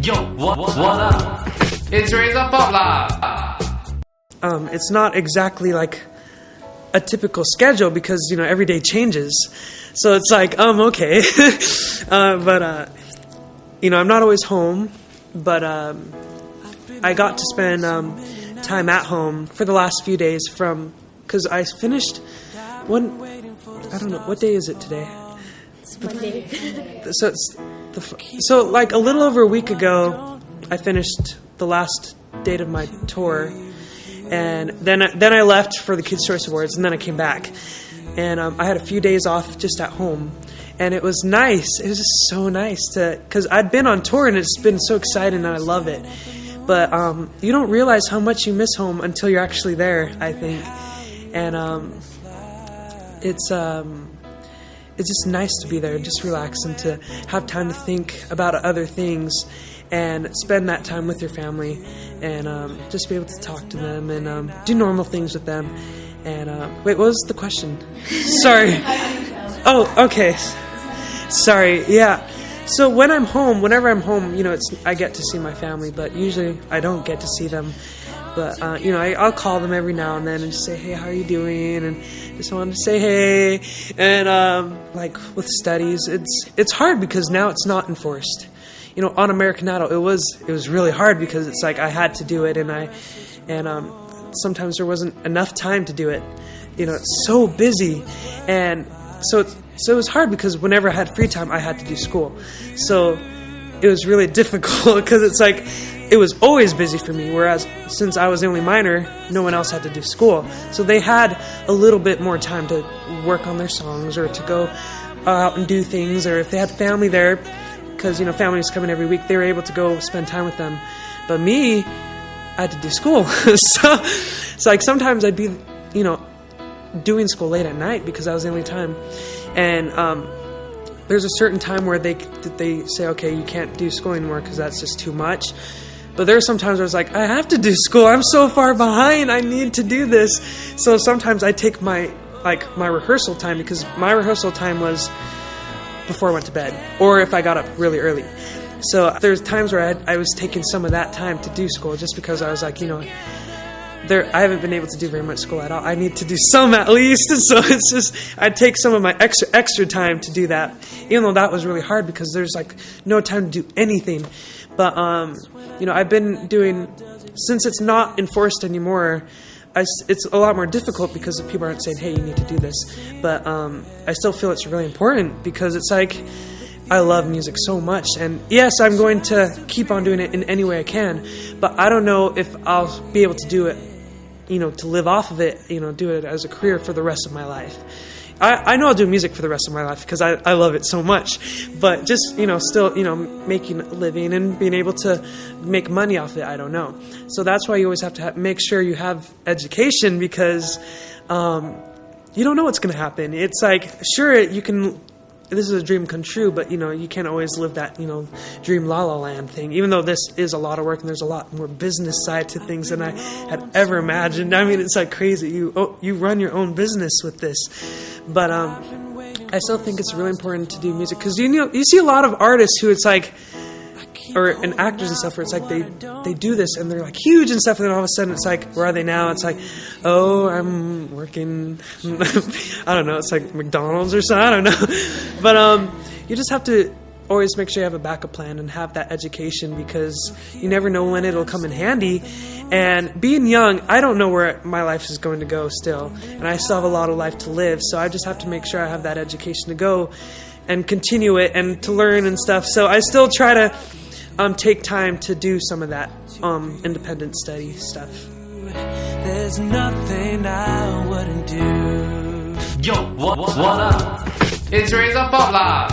Yo, what up? It's RazorPop lah. It's not exactly like a typical schedule because, you know, every day changes. So it's like, okay. But you know, I'm not always home, but I got to spend time at home for the last few days because I finished I don't know, what day is it today? It's Monday. So like a little over a week ago, I finished the last date of my tour, and then I left for the Kids' Choice Awards, and then I came back, and I had a few days off just at home, and it was nice. It was just so nice because I'd been on tour, and it's been so exciting, and I love it. But you don't realize how much you miss home until you're actually there, I think, and it's just nice to be there, just relax, and to have time to think about other things and spend that time with your family, and just be able to talk to them and do normal things with them. And wait, what was the question? Sorry. Oh, okay. Sorry. Yeah. So whenever I'm home, you know, I get to see my family, but usually I don't get to see them. But, you know, I'll call them every now and then and just say, hey, how are you doing? And just wanted to say hey. And, like, with studies, it's hard because now it's not enforced. You know, on American Idol, it was really hard because it's like I had to do it, and sometimes there wasn't enough time to do it. You know, it's so busy. And so it was hard because whenever I had free time, I had to do school. So it was really difficult because it's like, it was always busy for me, whereas since I was the only minor, no one else had to do school. So they had a little bit more time to work on their songs or to go out and do things, or if they had family there, because, you know, families come in every week, they were able to go spend time with them. But me, I had to do school. So it's like sometimes I'd be, you know, doing school late at night because that was the only time. And there's a certain time where they say, okay, you can't do school anymore because that's just too much. But there are some times where I was like, I have to do school. I'm so far behind. I need to do this. So sometimes I take my rehearsal time, because my rehearsal time was before I went to bed, or if I got up really early. So there's times where I was taking some of that time to do school just because I was like, you know, I haven't been able to do very much school at all. I need to do some at least. So it's just, I'd take some of my extra time to do that, even though that was really hard because there's like no time to do anything. But, you know, I've been doing, since it's not enforced anymore, it's a lot more difficult because people aren't saying, hey, you need to do this. But I still feel it's really important because it's like, I love music so much. And yes, I'm going to keep on doing it in any way I can, but I don't know if I'll be able to do it, you know, to live off of it, you know, do it as a career for the rest of my life. I know I'll do music for the rest of my life because I love it so much, but just, you know, still, you know, making a living and being able to make money off it, I don't know. So that's why you always have to make sure you have education, because you don't know what's going to happen. It's like, sure, you can, this is a dream come true, but, you know, you can't always live that, you know, dream la la land thing, even though this is a lot of work and there's a lot more business side to things than I had ever imagined. I mean, it's like crazy. You run your own business with this. But I still think it's really important to do music because, you know, you see a lot of artists who it's like, and actors and stuff, where it's like they do this and they're like huge and stuff, and then all of a sudden it's like, where are they now? It's like, oh, I'm working, I don't know, it's like McDonald's or something, I don't know. But you just have to always make sure you have a backup plan and have that education, because you never know when it'll come in handy. And being young, I don't know where my life is going to go still, and I still have a lot of life to live, so I just have to make sure I have that education to go and continue it and to learn and stuff. So I still try to take time to do some of that independent study stuff. There's nothing I wouldn't do. Yo, what up? It's RazorPop lah.